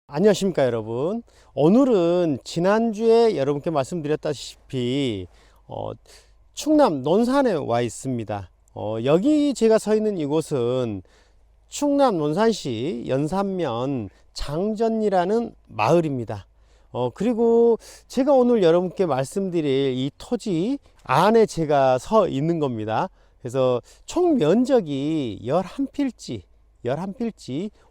안녕하십니까 여러분. 오늘은 지난주에 여러분께 말씀드렸다시피 충남 논산에 와 있습니다. 여기 제가 서 있는 이곳은 충남 논산시 연산면 장전이라는 마을입니다. 그리고 제가 오늘 여러분께 말씀드릴 이 토지 안에 제가 서 있는 겁니다. 그래서 총 면적이 11필지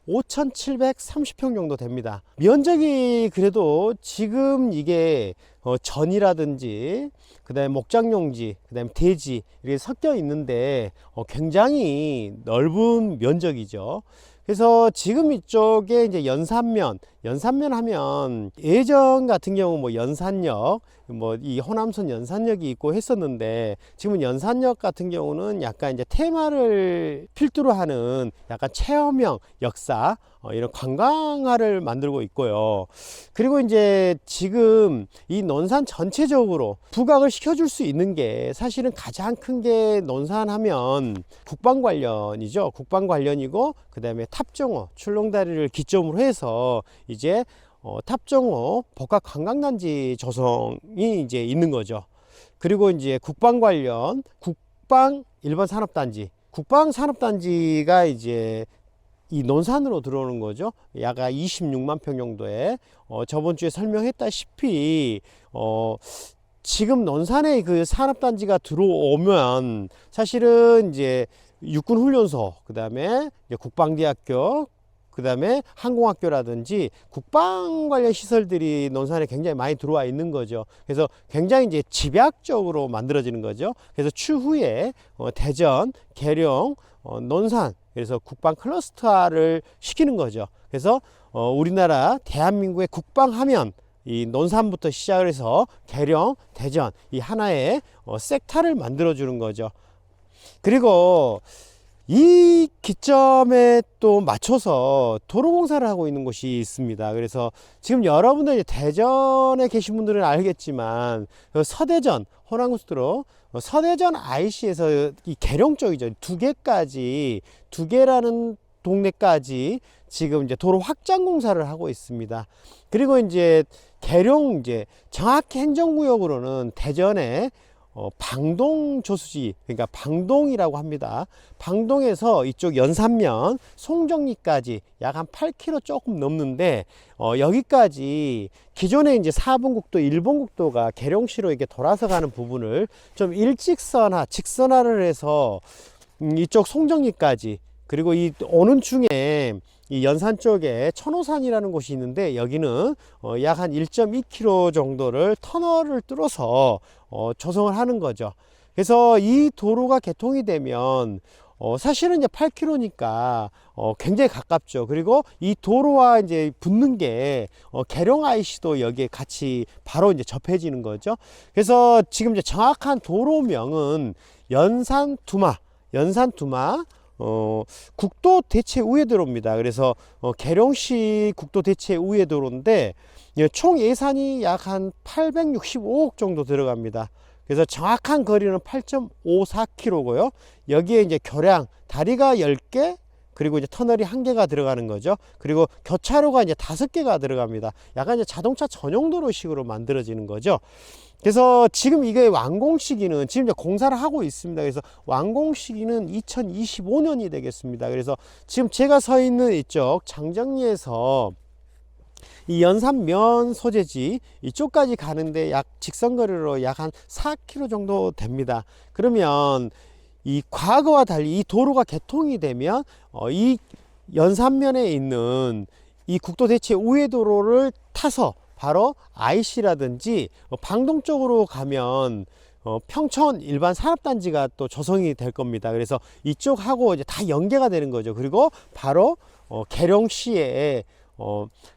5,730평 정도 됩니다. 면적이 그래도 지금 이게 전이라든지 그 다음에 목장용지, 그 다음에 대지 이렇게 섞여 있는데 굉장히 넓은 면적이죠. 그래서 지금 이쪽에 이제 연산면 하면 예전 같은 경우 뭐 연산역, 뭐 이 호남선 연산역이 있고 했었는데, 지금은 연산역 같은 경우는 약간 이제 테마를 필두로 하는 약간 체험형 역사, 이런 관광화를 만들고 있고요. 그리고 이제 지금 이 논산 전체적으로 부각을 시켜줄 수 있는 게 사실은 가장 큰 게 논산 하면 국방 관련이죠. 국방 관련이고, 그 다음에 탑정호 출렁다리를 기점으로 해서 이제 탑정호 복합 관광단지 조성이 이제 있는 거죠. 그리고 이제 국방 관련 국방 일반 산업단지, 국방 산업단지가 이제 이 논산으로 들어오는 거죠. 약 26만 평 정도에 저번 주에 설명했다시피 지금 논산에 그 산업단지가 들어오면 사실은 이제 육군훈련소, 그 다음에 국방대학교, 그 다음에 항공학교라든지 국방 관련 시설들이 논산에 굉장히 많이 들어와 있는 거죠. 그래서 굉장히 이제 집약적으로 만들어지는 거죠. 그래서 추후에 대전, 계룡, 논산, 그래서 국방 클러스터화를 시키는 거죠. 그래서 우리나라 대한민국의 국방하면 이 논산부터 시작을 해서 계룡, 대전 이 하나의 섹터를 만들어 주는 거죠. 그리고 이 기점에 또 맞춰서 도로공사를 하고 있는 곳이 있습니다. 그래서 지금 여러분들 대전에 계신 분들은 알겠지만 서대전 호남고속도로 서대전 IC에서 이 계룡 쪽이죠. 두 개라는 동네까지 지금 이제 도로 확장 공사를 하고 있습니다. 그리고 이제 계룡 이제 정확히 행정구역으로는 대전에 방동 조수지, 그러니까 방동이라고 합니다. 방동에서 이쪽 연산면 송정리까지 약 한 8km 조금 넘는데, 여기까지 기존에 이제 4번국도 1번국도가 계룡시로 이렇게 돌아서 가는 부분을 좀 직선화를 해서 이쪽 송정리까지, 그리고 이 오는 중에 이 연산 쪽에 천호산이라는 곳이 있는데, 여기는 약 한 1.2km 정도를 터널을 뚫어서 조성을 하는 거죠. 그래서 이 도로가 개통이 되면 사실은 이제 8km니까 굉장히 가깝죠. 그리고 이 도로와 이제 붙는 게 계룡 IC도 여기에 같이 바로 이제 접해지는 거죠. 그래서 지금 이제 정확한 도로명은 연산두마 국도 대체 우회도로입니다. 그래서 계룡시 국도 대체 우회도로인데 총 예산이 약 한 865억 정도 들어갑니다. 그래서 정확한 거리는 8.54km고요. 여기에 이제 교량 다리가 10개, 그리고 이제 터널이 1개가 들어가는 거죠. 그리고 교차로가 이제 5개가 들어갑니다. 약간 이제 자동차 전용 도로식으로 만들어지는 거죠. 그래서 지금 이게 완공 시기는 지금 이제 공사를 하고 있습니다. 그래서 완공 시기는 2025년이 되겠습니다. 그래서 지금 제가 서 있는 이쪽 장정리에서 이 연산면 소재지 이쪽까지 가는데 약 직선거리로 약 한 4km 정도 됩니다. 그러면 이 과거와 달리 이 도로가 개통이 되면 이 연산면에 있는 이 국도 대체 우회도로를 타서 바로 IC라든지 방동 쪽으로 가면 평촌 일반 산업단지가 또 조성이 될 겁니다. 그래서 이쪽하고 이제 다 연계가 되는 거죠. 그리고 바로 계룡시에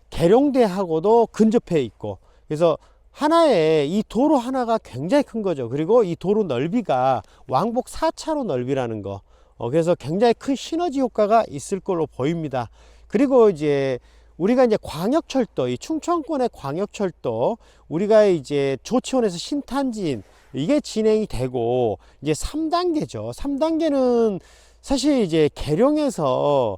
계룡대하고도 근접해 있고, 그래서 하나의 이 도로 하나가 굉장히 큰 거죠. 그리고 이 도로 넓이가 왕복 4차로 넓이라는 거, 그래서 굉장히 큰 시너지 효과가 있을 걸로 보입니다. 그리고 이제 우리가 이제 광역철도, 이 충청권의 광역철도, 우리가 이제 조치원에서 신탄진, 이게 진행이 되고, 이제 3단계죠. 3단계는 사실 이제 계룡에서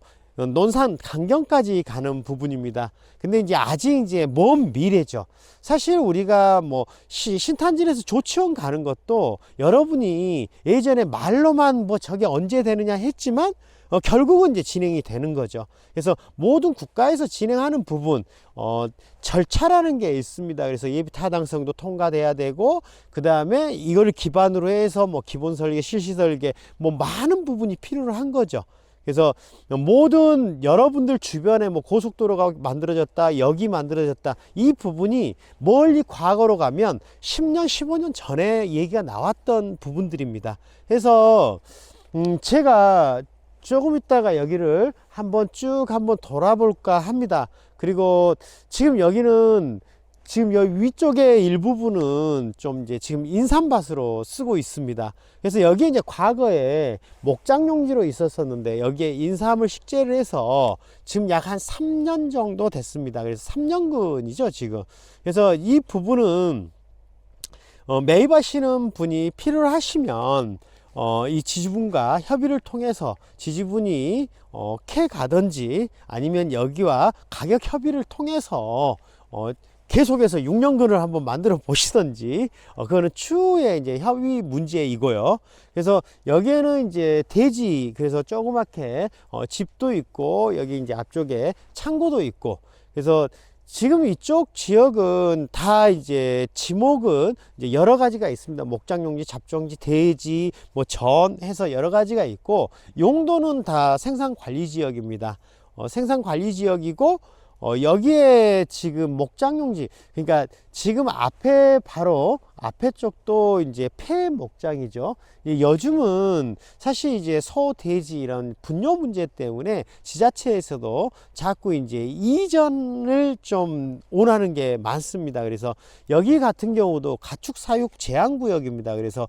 논산 강경까지 가는 부분입니다. 근데 이제 아직 이제 먼 미래죠. 사실 우리가 뭐 신탄진에서 조치원 가는 것도 여러분이 예전에 말로만 뭐 저게 언제 되느냐 했지만 결국은 이제 진행이 되는 거죠. 그래서 모든 국가에서 진행하는 부분, 절차라는 게 있습니다. 그래서 예비 타당성도 통과돼야 되고, 그 다음에 이걸 기반으로 해서 뭐 기본 설계, 실시 설계, 뭐 많은 부분이 필요한 거죠. 그래서 모든 여러분들 주변에 뭐 고속도로가 만들어졌다, 역이 만들어졌다, 이 부분이 멀리 과거로 가면 10년, 15년 전에 얘기가 나왔던 부분들입니다. 그래서 제가 조금 있다가 여기를 한번 쭉 한번 돌아볼까 합니다. 그리고 지금 여기는 지금 여기 위쪽의 일부분은 좀 이제 지금 인삼밭으로 쓰고 있습니다. 그래서 여기에 이제 과거에 목장용지로 있었었는데 여기에 인삼을 식재를 해서 지금 약 한 3년 정도 됐습니다. 그래서 3년근이죠, 지금. 그래서 이 부분은 매입하시는 분이 필요하시면 이 지주분과 협의를 통해서 지주분이 캐 가든지 아니면 여기와 가격 협의를 통해서 계속해서 6년근을 한번 만들어 보시던지, 그거는 추후에 이제 협의 문제이고요. 그래서 여기에는 이제 대지, 그래서 조그맣게 집도 있고, 여기 이제 앞쪽에 창고도 있고, 그래서 지금 이쪽 지역은 다 이제 지목은 이제 여러 가지가 있습니다. 목장용지, 잡종지, 대지, 뭐 전 해서 여러 가지가 있고, 용도는 다 생산관리지역입니다. 생산관리지역이고, 여기에 지금 목장용지, 그러니까 지금 앞에 바로 앞에 쪽도 이제 폐 목장이죠. 요즘은 사실 이제 소, 돼지 이런 분뇨 문제 때문에 지자체에서도 자꾸 이제 이전을 좀 원하는 게 많습니다. 그래서 여기 같은 경우도 가축 사육 제한 구역입니다. 그래서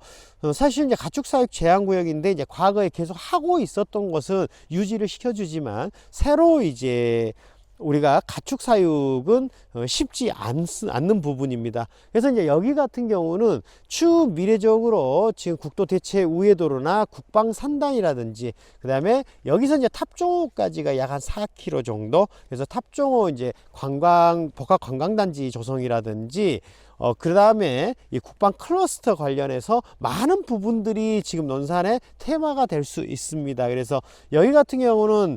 사실 이제 가축 사육 제한 구역인데 이제 과거에 계속 하고 있었던 것은 유지를 시켜주지만 새로 이제 우리가 가축 사육은 쉽지 않는 부분입니다. 그래서 이제 여기 같은 경우는 추후 미래적으로 지금 국도 대체 우회도로나 국방산단이라든지, 그 다음에 여기서 이제 탑종호까지가 약 한 4km 정도. 그래서 탑종호 이제 복합 관광단지 조성이라든지, 그 다음에 이 국방 클러스터 관련해서 많은 부분들이 지금 논산의 테마가 될 수 있습니다. 그래서 여기 같은 경우는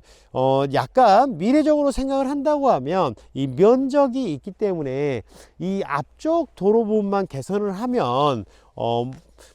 약간 미래적으로 생각을 한다고 하면 이 면적이 있기 때문에 이 앞쪽 도로 부분만 개선을 하면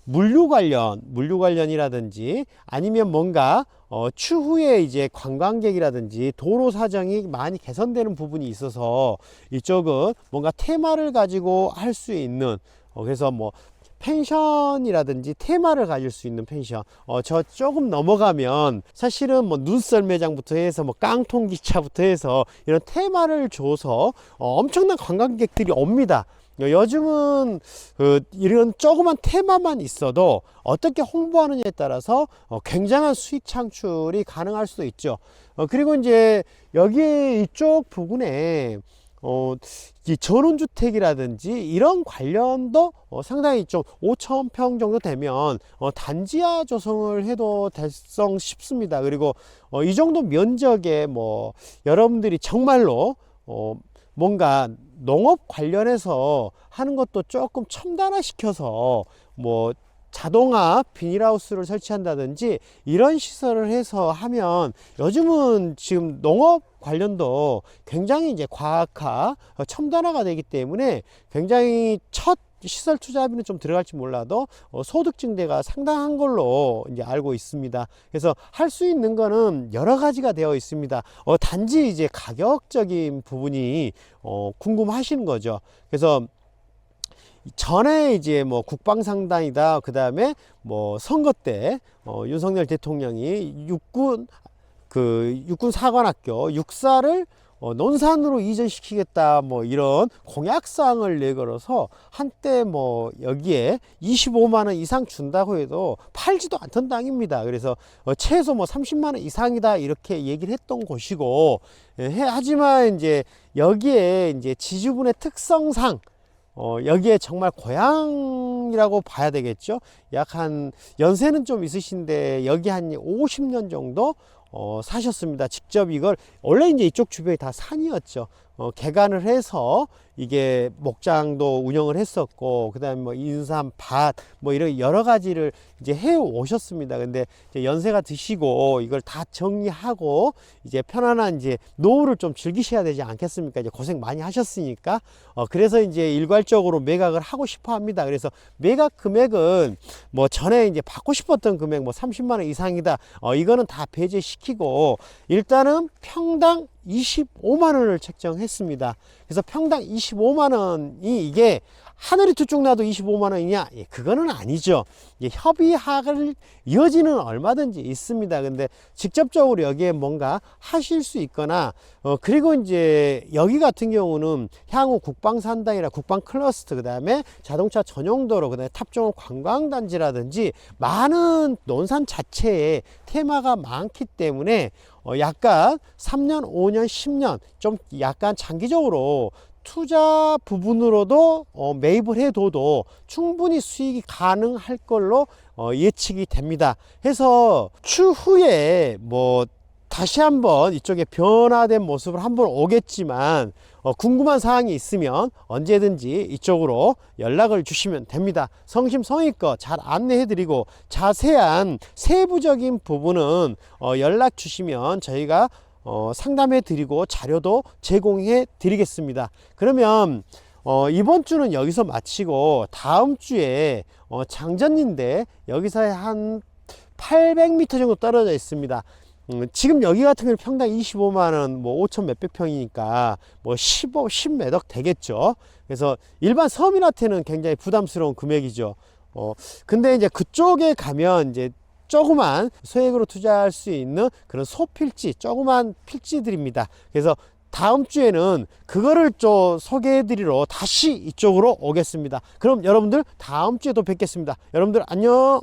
물류 관련이라든지 아니면 뭔가 추후에 이제 관광객이라든지 도로 사정이 많이 개선되는 부분이 있어서 이쪽은 뭔가 테마를 가지고 할 수 있는, 그래서 뭐 펜션이라든지 테마를 가질 수 있는 펜션, 저 조금 넘어가면 사실은 뭐 눈썰 매장부터 해서 뭐 깡통 기차부터 해서 이런 테마를 줘서 엄청난 관광객들이 옵니다. 요즘은 이런 조그만 테마만 있어도 어떻게 홍보하느냐에 따라서 굉장한 수익 창출이 가능할 수도 있죠. 그리고 이제 여기 이쪽 부근에 이 전원주택이라든지 이런 관련도 상당히 좀 5,000평 정도 되면 단지하 조성을 해도 달성 쉽습니다. 그리고 이 정도 면적에 뭐 여러분들이 정말로 뭔가 농업 관련해서 하는 것도 조금 첨단화 시켜서 뭐 자동화 비닐하우스를 설치한다든지 이런 시설을 해서 하면, 요즘은 지금 농업 관련도 굉장히 이제 과학화, 첨단화가 되기 때문에 굉장히 첫 시설 투자비는 좀 들어갈지 몰라도 소득 증대가 상당한 걸로 이제 알고 있습니다. 그래서 할 수 있는 거는 여러 가지가 되어 있습니다. 단지 이제 가격적인 부분이 궁금하신 거죠. 그래서 전에 이제 뭐 국방상단이다, 그 다음에 뭐 선거 때 윤석열 대통령이 육군 사관학교 육사를 논산으로 이전시키겠다, 뭐 이런 공약사항을 내걸어서 한때 뭐 여기에 25만원 이상 준다고 해도 팔지도 않던 땅입니다. 그래서 최소 뭐 30만원 이상이다 이렇게 얘기를 했던 곳이고, 하지만 이제 여기에 이제 지주분의 특성상 여기에 정말 고향이라고 봐야 되겠죠. 약 한 연세는 좀 있으신데 여기 한 50년 정도 사셨습니다. 직접 이걸 원래 이제 이쪽 주변이 다 산이었죠. 개간을 해서 이게 목장도 운영을 했었고, 그다음에 뭐 인삼, 밭, 뭐 이런 여러 가지를 이제 해 오셨습니다. 근데 이제 연세가 드시고 이걸 다 정리하고 이제 편안한 이제 노후를 좀 즐기셔야 되지 않겠습니까? 이제 고생 많이 하셨으니까. 그래서 이제 일괄적으로 매각을 하고 싶어 합니다. 그래서 매각 금액은 뭐 전에 이제 받고 싶었던 금액 뭐 30만 원 이상이다. 이거는 다 배제시키고 일단은 평당 25만 원을 책정했습니다. 그래서 평당 25만 원이 이게 하늘이 뚝뚝 나도 25만 원이냐? 예, 그거는 아니죠. 예, 협의할 여지는 얼마든지 있습니다. 근데 직접적으로 여기에 뭔가 하실 수 있거나, 그리고 이제 여기 같은 경우는 향후 국방산단이나 국방 클러스터, 그 다음에 자동차 전용도로, 그 다음에 탑종은 관광단지라든지 많은 논산 자체에 테마가 많기 때문에 약간 3년, 5년, 10년 좀 약간 장기적으로 투자 부분으로도 매입을 해둬도 충분히 수익이 가능할 걸로 예측이 됩니다. 해서 추후에 뭐 다시 한번 이쪽에 변화된 모습을 한번 오겠지만 궁금한 사항이 있으면 언제든지 이쪽으로 연락을 주시면 됩니다. 성심성의껏 잘 안내해 드리고 자세한 세부적인 부분은 연락 주시면 저희가 상담해 드리고 자료도 제공해 드리겠습니다. 그러면 이번 주는 여기서 마치고 다음 주에 장전인데 여기서 한 800m 정도 떨어져 있습니다. 지금 여기 같은 경우는 평당 25만원, 뭐 5천 몇백 평이니까 뭐 10 매덕 되겠죠. 그래서 일반 서민한테는 굉장히 부담스러운 금액이죠. 근데 이제 그쪽에 가면 이제 조그만 소액으로 투자할 수 있는 그런 소필지, 조그만 필지들입니다. 그래서 다음 주에는 그거를 좀 소개해 드리러 다시 이쪽으로 오겠습니다. 그럼 여러분들 다음 주에 또 뵙겠습니다. 여러분들 안녕.